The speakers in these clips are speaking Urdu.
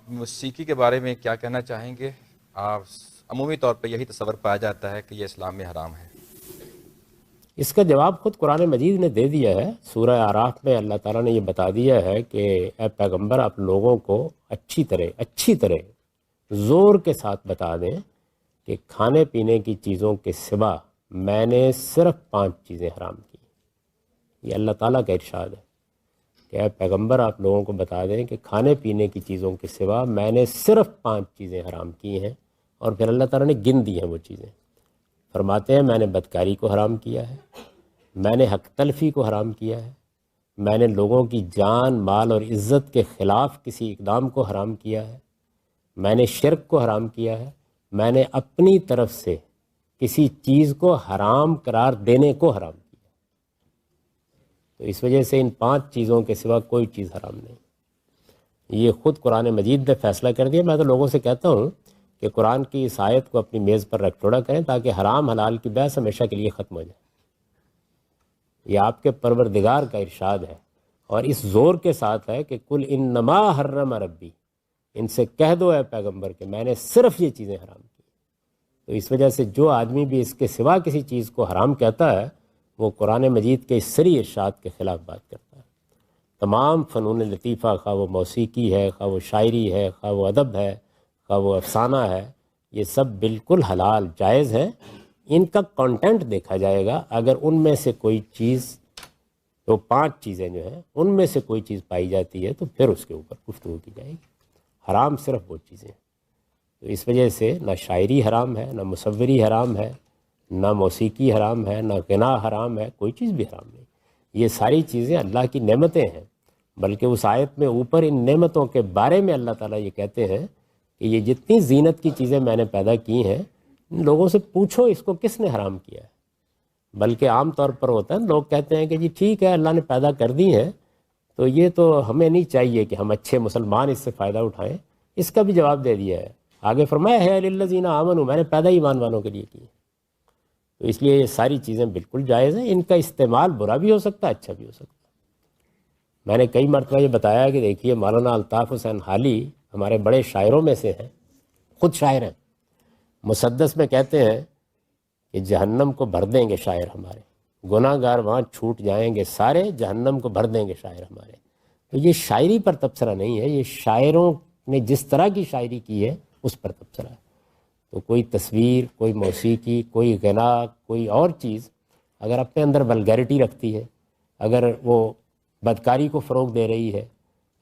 موسیقی کے بارے میں کیا کہنا چاہیں گے؟ آپ عمومی طور پہ یہی تصور پایا جاتا ہے کہ یہ اسلام میں حرام ہے۔ اس کا جواب خود قرآن مجید نے دے دیا ہے۔ سورہ اعراف میں اللہ تعالیٰ نے یہ بتا دیا ہے کہ اے پیغمبر آپ لوگوں کو اچھی طرح زور کے ساتھ بتا دیں کہ کھانے پینے کی چیزوں کے سوا میں نے صرف 5 چیزیں حرام کی۔ یہ اللہ تعالیٰ کا ارشاد ہے کہ اے پیغمبر آپ لوگوں کو بتا دیں کہ کھانے پینے کی چیزوں کے سوا میں نے صرف 5 چیزیں حرام کی ہیں، اور پھر اللہ تعالیٰ نے گن دی ہیں وہ چیزیں۔ فرماتے ہیں میں نے بدکاری کو حرام کیا ہے، میں نے حق تلفی کو حرام کیا ہے، میں نے لوگوں کی جان مال اور عزت کے خلاف کسی اقدام کو حرام کیا ہے، میں نے شرک کو حرام کیا ہے، میں نے اپنی طرف سے کسی چیز کو حرام قرار دینے کو حرام کیا۔ تو اس وجہ سے ان 5 چیزوں کے سوا کوئی چیز حرام نہیں۔ یہ خود قرآن مجید نے فیصلہ کر دیا۔ میں تو لوگوں سے کہتا ہوں کہ قرآن کی اس آیت کو اپنی میز پر رکھ چھوڑا کریں تاکہ حرام حلال کی بحث ہمیشہ کے لیے ختم ہو جائے۔ یہ آپ کے پروردگار کا ارشاد ہے، اور اس زور کے ساتھ ہے کہ کل انما حرم ربی، ان سے کہہ دو اے پیغمبر کہ میں نے صرف یہ چیزیں حرام کی۔ تو اس وجہ سے جو آدمی بھی اس کے سوا کسی چیز کو حرام کہتا ہے وہ قرآن مجید کے اس سری ارشاد کے خلاف بات کرتا ہے۔ تمام فنون لطیفہ، خواہ وہ موسیقی ہے، خواہ وہ شاعری ہے، خواہ وہ ادب ہے، خواہ وہ افسانہ ہے، یہ سب بالکل حلال جائز ہیں۔ ان کا کنٹینٹ دیکھا جائے گا، اگر ان میں سے کوئی چیز، تو 5 چیزیں جو ہیں ان میں سے کوئی چیز پائی جاتی ہے تو پھر اس کے اوپر گفتگو کی جائے گی۔ حرام صرف وہ چیزیں ہیں۔ تو اس وجہ سے نہ شاعری حرام ہے، نہ مصوری حرام ہے، نہ موسیقی حرام ہے، نہ غنا حرام ہے، کوئی چیز بھی حرام نہیں۔ یہ ساری چیزیں اللہ کی نعمتیں ہیں، بلکہ اس آیت میں اوپر ان نعمتوں کے بارے میں اللہ تعالیٰ یہ کہتے ہیں کہ یہ جتنی زینت کی چیزیں میں نے پیدا کی ہیں، ان لوگوں سے پوچھو اس کو کس نے حرام کیا ہے۔ بلکہ عام طور پر ہوتا ہے لوگ کہتے ہیں کہ جی ٹھیک ہے اللہ نے پیدا کر دی ہیں تو یہ تو ہمیں نہیں چاہیے کہ ہم اچھے مسلمان اس سے فائدہ اٹھائیں۔ اس کا بھی جواب دے دیا ہے، آگے فرمایا ہے للذین آمنوا، میں نے پیدا ایمان والوں کے لیے کی۔ تو اس لیے یہ ساری چیزیں بالکل جائز ہیں۔ ان کا استعمال برا بھی ہو سکتا ہے، اچھا بھی ہو سکتا ہے۔ میں نے کئی مرتبہ یہ بتایا کہ دیکھیے مولانا الطاف حسین حالی ہمارے بڑے شاعروں میں سے ہیں، خود شاعر ہیں۔ مسدس میں کہتے ہیں کہ جہنم کو بھر دیں گے شاعر ہمارے، گناہ گار وہاں چھوٹ جائیں گے سارے، جہنم کو بھر دیں گے شاعر ہمارے۔ تو یہ شاعری پر تبصرہ نہیں ہے، یہ شاعروں نے جس طرح کی شاعری کی ہے اس پر تبصرہ ہے۔ تو کوئی تصویر، کوئی موسیقی، کوئی غنا، کوئی اور چیز اگر اپنے اندر ولگیرٹی رکھتی ہے، اگر وہ بدکاری کو فروغ دے رہی ہے،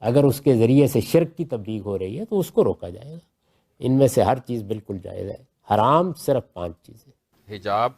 اگر اس کے ذریعے سے شرک کی تبلیغ ہو رہی ہے تو اس کو روکا جائے گا۔ ان میں سے ہر چیز بالکل جائز ہے، حرام صرف 5 چیزیں۔ حجاب